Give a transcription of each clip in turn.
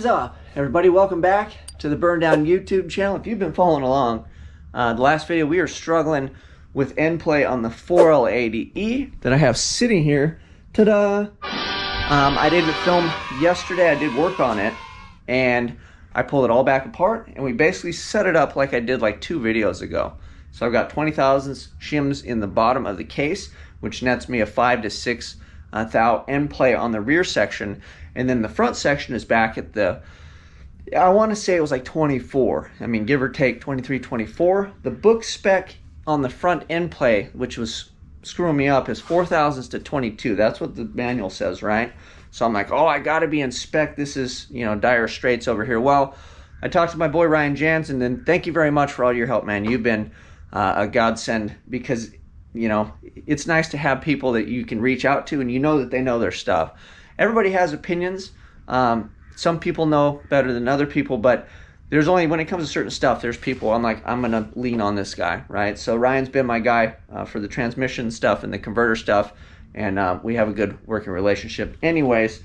is up, everybody? Welcome back to the Burndown YouTube channel. If you've been following along, the last video we were struggling with end play on the 4L80E that I have sitting here. Ta-da! I didn't film yesterday. I did work on it, and I pulled it all back apart, and we basically set it up like I did like 2 videos ago. So I've got 20,000 shims in the bottom of the case, which nets me a 5 to 6 thou end play on the rear section, and then the front section is back at the, I want to say it was like 24. I mean, give or take 23, 24. The book spec on the front end play, which was screwing me up, is 4,000s to 22. That's what the manual says, right? So I'm like, oh, I got to be in spec. This is, you know, dire straits over here. Well, I talked to my boy Ryan Jansen, and thank you very much for all your help, man. You've been a godsend, because you know, it's nice to have people that you can reach out to and you know that they know their stuff. Everybody has opinions. Some people know better than other people, but there's only, when it comes to certain stuff, there's people I'm like, I'm gonna lean on this guy, right? So Ryan's been my guy for the transmission stuff and the converter stuff, and we have a good working relationship. Anyways,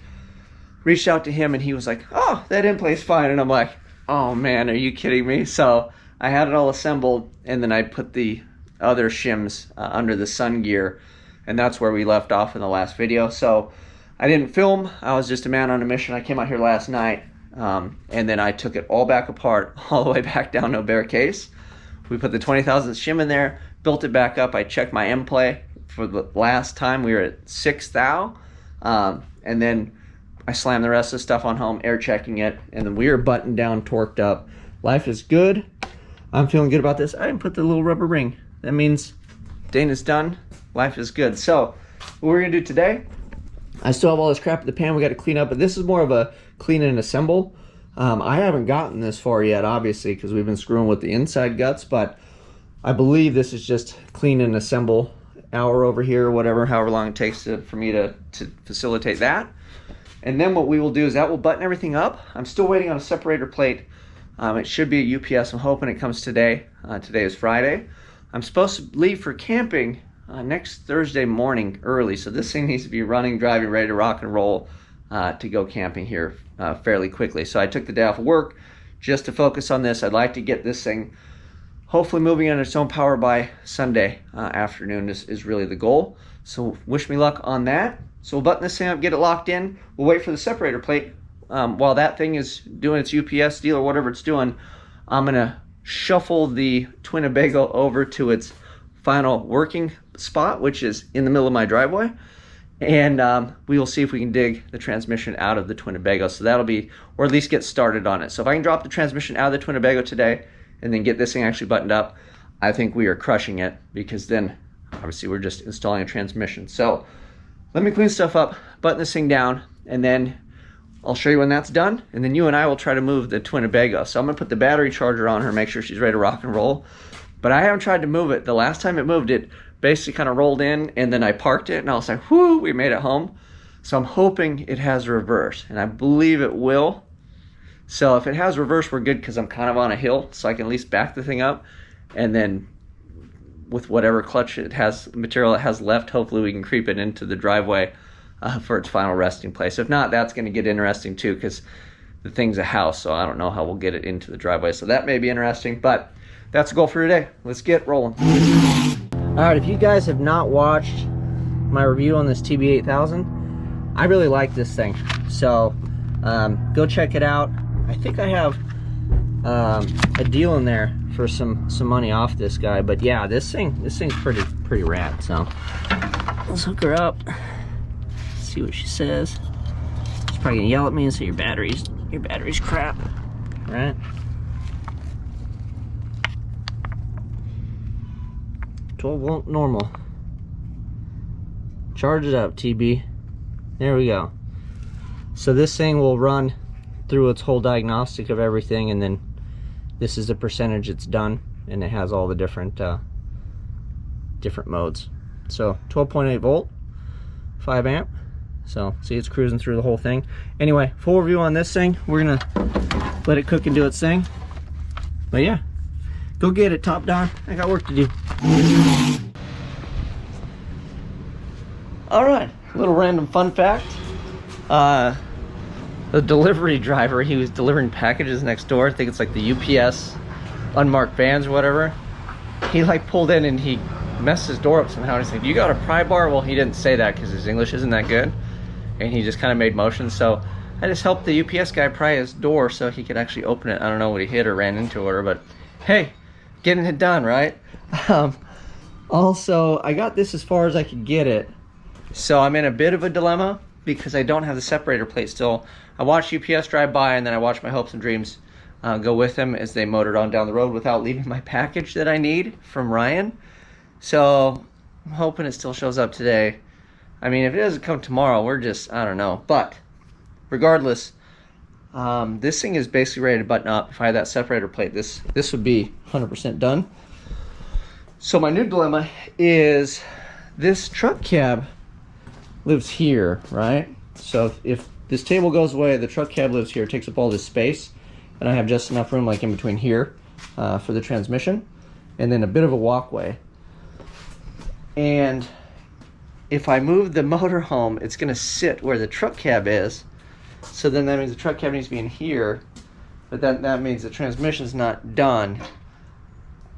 reached out to him and he was like, oh, that end play's fine. And I'm like, oh man, are you kidding me? So I had it all assembled, and then I put the other shims under the sun gear, and that's where we left off in the last video. So I didn't film. I was just a man on a mission. I came out here last night, and then I took it all back apart, all the way back down to a bare case. We put the 20,000 shim in there, built it back up. I checked my end play for the last time. We were at 6 thou, and then I slammed the rest of the stuff on home, air checking it, and then we are buttoned down, torqued up. Life is good. I'm feeling good about this. I didn't put the little rubber ring. That means Dana's done. Life is good. So what we're gonna do today, I still have all this crap in the pan we got to clean up, but this is more of a clean and assemble. I haven't gotten this far yet, obviously, because we've been screwing with the inside guts, but I believe this is just clean and assemble, hour over here or whatever, however long it takes for me to facilitate that. And then what we will do is that will button everything up. I'm still waiting on a separator plate. It should be a UPS. I'm hoping it comes today. Today is Friday. I'm supposed to leave for camping next Thursday morning early, so this thing needs to be running, driving, ready to rock and roll to go camping here fairly quickly. So I took the day off of work just to focus on this. I'd like to get this thing hopefully moving on its own power by Sunday afternoon is really the goal. So wish me luck on that. So we'll button this thing up, get it locked in. We'll wait for the separator plate. While that thing is doing its UPS deal or whatever it's doing, I'm gonna shuffle the Twinnebago over to its final working spot, which is in the middle of my driveway, and we will see if we can dig the transmission out of the Twinnebago. So that'll be, or at least get started on it. So if I can drop the transmission out of the Twinnebago today and then get this thing actually buttoned up, I think we are crushing it, because then obviously we're just installing a transmission. So let me clean stuff up, button this thing down, and then I'll show you when that's done, and then you and I will try to move the Twinnebago. So I'm gonna put the battery charger on her, make sure she's ready to rock and roll. But I haven't tried to move it. The last time it moved, it basically kind of rolled in, and then I parked it, and I was like, whoo, we made it home. So I'm hoping it has reverse, and I believe it will. So if it has reverse, we're good, because I'm kind of on a hill, so I can at least back the thing up, and then with whatever clutch it has, material it has left, hopefully we can creep it into the driveway for its final resting place. If not, that's going to get interesting too, because the thing's a house, so I don't know how we'll get it into the driveway. So that may be interesting, but that's the goal for today. Let's get rolling. All right, if you guys have not watched my review on this TB8000, I really like this thing. So go check it out. I think I have a deal in there for some money off this guy, but yeah, this thing's pretty rad. So let's hook her up. See what she says. She's probably gonna yell at me and say your battery's crap, right? $12 normal. Charge it up, TB. There we go. So this thing will run through its whole diagnostic of everything, and then this is the percentage it's done, and it has all the different modes. So 12.8 volt, 5 amp. So see, it's cruising through the whole thing. Anyway, full review on this thing. We're gonna let it cook and do its thing. But yeah, go get it, top down. I got work to do. All right, little random fun fact. the delivery driver, he was delivering packages next door. I think it's like the UPS unmarked vans or whatever. He like pulled in and he messed his door up somehow. And he's like, "You got a pry bar?" Well, he didn't say that because his English isn't that good. And he just kind of made motions. So I just helped the UPS guy pry his door so he could actually open it. I don't know what he hit or ran into or, but hey, getting it done, right? Also, I got this as far as I could get it. So I'm in a bit of a dilemma because I don't have the separator plate still. I watched UPS drive by and then I watched my hopes and dreams go with them as they motored on down the road without leaving my package that I need from Ryan. So I'm hoping it still shows up today. I mean, if it doesn't come tomorrow, we're just, I don't know. But regardless, this thing is basically ready to button up. If I had that separator plate, this would be 100% done. So my new dilemma is this truck cab lives here, right? So if this table goes away, the truck cab lives here, takes up all this space, and I have just enough room like in between here for the transmission, and then a bit of a walkway. And if I move the motorhome, it's gonna sit where the truck cab is. So then that means the truck cab needs to be in here, but that means the transmission's not done.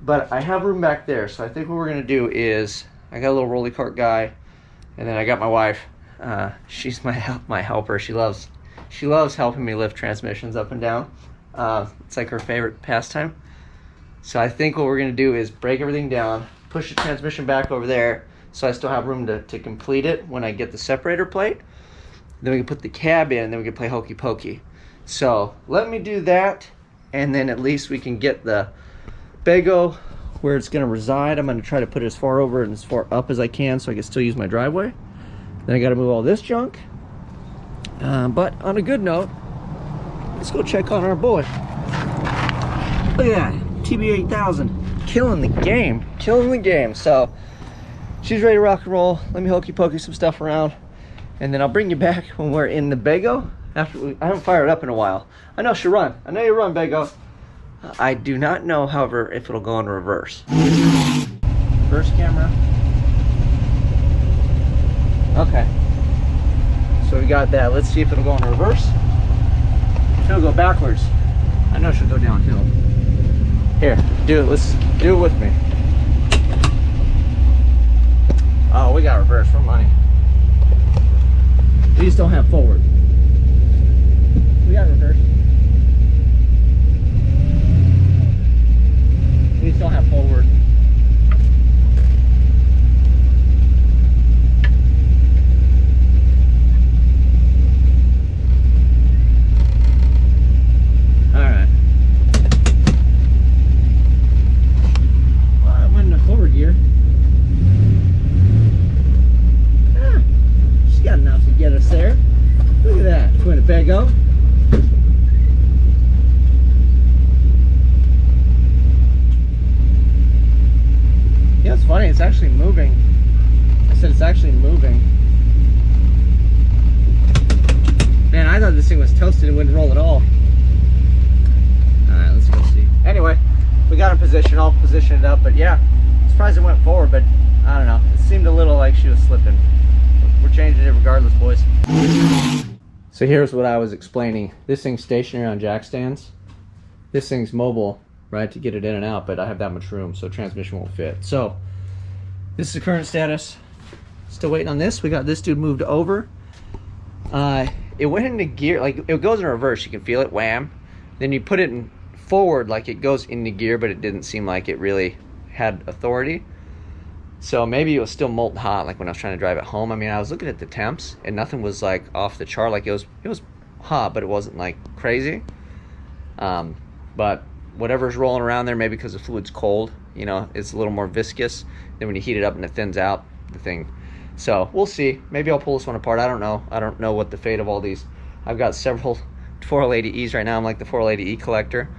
But I have room back there, so I think what we're gonna do is, I got a little rolly cart guy, and then I got my wife. She's my helper. She loves helping me lift transmissions up and down. It's like her favorite pastime. So I think what we're gonna do is break everything down, push the transmission back over there, so I still have room to complete it when I get the separator plate. Then we can put the cab in, and then we can play hokey pokey. So let me do that, and then at least we can get the Bago where it's gonna reside. I'm gonna try to put it as far over and as far up as I can so I can still use my driveway. Then I gotta move all this junk. But on a good note, let's go check on our boy. Look at that, TB8000, killing the game. So she's ready to rock and roll. Let me hokey pokey some stuff around, and then I'll bring you back when we're in the Bago. I haven't fired it up in a while. I know she'll run. I know you run, Bago. I do not know, however, if it'll go in reverse. Reverse camera. Okay. So we got that. Let's see if it'll go in reverse. If it'll go backwards, I know she'll go downhill. Here, do it. Let's do it with me. Oh, we got reverse. We're money. We just don't have forward. We got reverse. We just don't have forward. Alright. Well, I went in the forward gear. She's got enough to get us there. Look at that. Twin it back up. Yeah, it's funny, it's actually moving. I said it's actually moving. Man, I thought this thing was toasted and wouldn't roll at all. Alright, let's go see. Anyway, we got in position, I'll position it up, but yeah, surprised it went forward, but I don't know. It seemed a little like she was slipping. We're changing it regardless, boys. So here's what I was explaining. This thing's stationary on jack stands. This thing's mobile, right, to get it in and out, but I have that much room, so transmission won't fit. So this is the current status. Still waiting on this. We got this dude moved over. It went into gear, like it goes in reverse, you can feel it, wham. Then you put it in forward, like it goes into gear, but it didn't seem like it really had authority. So maybe it was still molten hot, like when I was trying to drive it home. I mean, I was looking at the temps and nothing was like off the chart. Like it was hot, but it wasn't like crazy. But whatever's rolling around there, maybe because the fluid's cold, you know, it's a little more viscous. Then when you heat it up and it thins out, the thing. So we'll see. Maybe I'll pull this one apart. I don't know. I don't know what the fate of all these. I've got several 4L80Es right now. I'm like the 4L80E collector.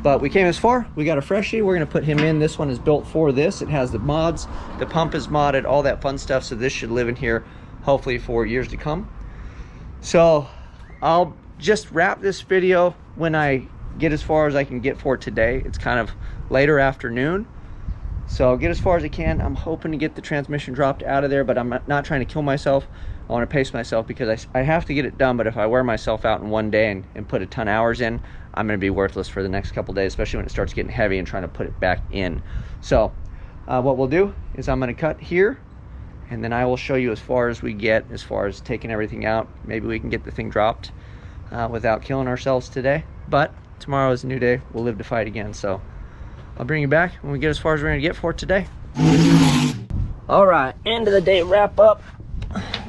But we came as far. We got a freshie. We're gonna put him in. This one is built for this. It has the mods. The pump is modded, all that fun stuff. So this should live in here hopefully for years to come. So I'll just wrap this video when I get as far as I can get for today. It's kind of later afternoon, so I'll get as far as I can. I'm hoping to get the transmission dropped out of there, but I'm not trying to kill myself. I want to pace myself because I have to get it done, but if I wear myself out in one day and put a ton of hours in, I'm going to be worthless for the next couple days, especially when it starts getting heavy and trying to put it back in. So what we'll do is I'm going to cut here, and then I will show you as far as we get, as far as taking everything out. Maybe we can get the thing dropped without killing ourselves today, but tomorrow is a new day. We'll live to fight again. So I'll bring you back when we get as far as we're going to get for today. All right, end of the day wrap up.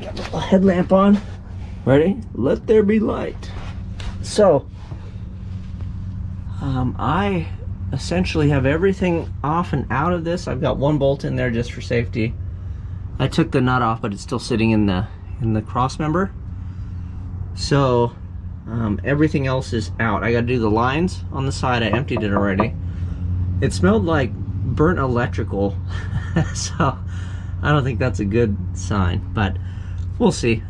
Got the little headlamp on. Ready? Let there be light. So I essentially have everything off and out of this. I've got one bolt in there just for safety. I took the nut off, but it's still sitting in the cross member. So everything else is out. I got to do the lines on the side. I emptied it already. It smelled like burnt electrical, so I don't think that's a good sign, but we'll see.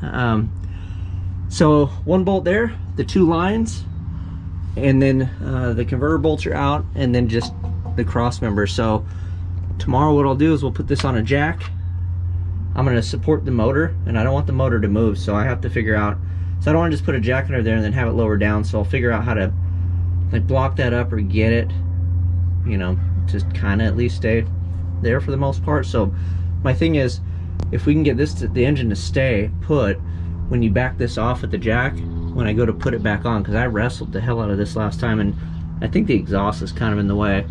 So one bolt there, the two lines, and then the converter bolts are out, and then just the cross member. So tomorrow what I'll do is we'll put this on a jack. I'm going to support the motor, and I don't want the motor to move, so I have to figure out, so I don't want to just put a jack under there and then have it lower down. So I'll figure out how to like block that up or get it, you know, just kind of at least stay there for the most part. So my thing is, if we can get this the engine to stay put when you back this off at the jack, when I go to put it back on, because I wrestled the hell out of this last time and I think the exhaust is kind of in the way.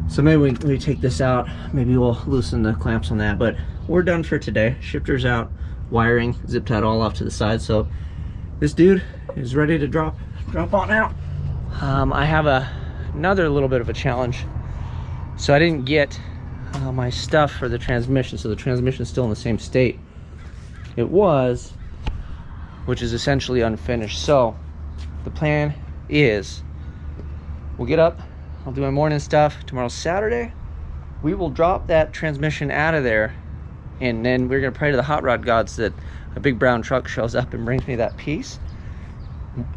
So maybe we take this out, maybe we'll loosen the clamps on that, but we're done for today. Shifter's out, wiring, zip tied all off to the side. So this dude is ready to drop on out. I have another little bit of a challenge. So I didn't get my stuff for the transmission, so the transmission is still in the same state it was, which is essentially unfinished. So the plan is we'll get up, I'll do my morning stuff. Tomorrow's Saturday. We will drop that transmission out of there, and then we're gonna pray to the hot rod gods that a big brown truck shows up and brings me that piece.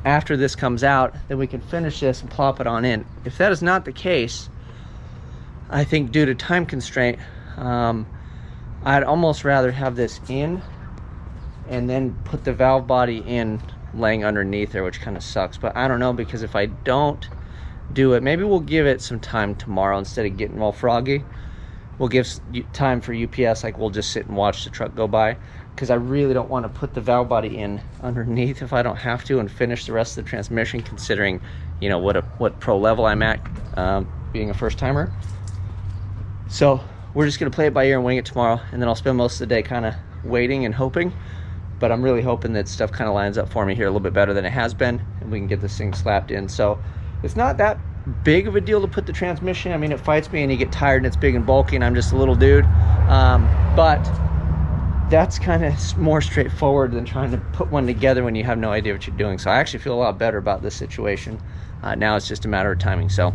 After this comes out, then we can finish this and plop it on in. If that is not the case, I think due to time constraint, I'd almost rather have this in and then put the valve body in laying underneath there, which kind of sucks. But I don't know, because if I don't do it, maybe we'll give it some time tomorrow instead of getting all froggy. We'll give time for UPS, like we'll just sit and watch the truck go by, because I really don't want to put the valve body in underneath if I don't have to, and finish the rest of the transmission, considering, you know, what pro level I'm at, being a first timer. So we're just gonna play it by ear and wing it tomorrow, and then I'll spend most of the day kind of waiting and hoping. But I'm really hoping that stuff kind of lines up for me here a little bit better than it has been, and we can get this thing slapped in. So it's not that big of a deal to put the transmission. I mean, it fights me and you get tired and it's big and bulky and I'm just a little dude. But that's kind of more straightforward than trying to put one together when you have no idea what you're doing. So I actually feel a lot better about this situation. Now it's just a matter of timing. So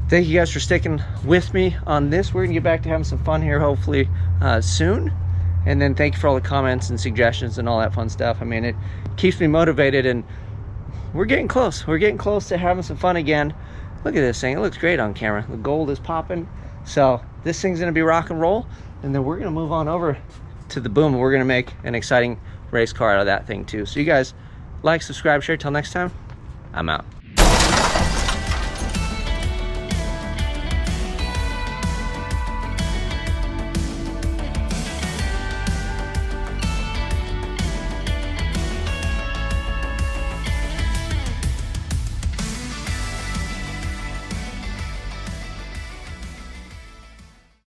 thank you guys for sticking with me on this. We're gonna get back to having some fun here hopefully soon. And then thank you for all the comments and suggestions and all that fun stuff. I mean, it keeps me motivated, and we're getting close. We're getting close to having some fun again. Look at this thing, it looks great on camera. The gold is popping. So this thing's gonna be rock and roll, and then we're gonna move on over to the boom, and we're gonna make an exciting race car out of that thing too. So you guys like, subscribe, share. Till next time, I'm out.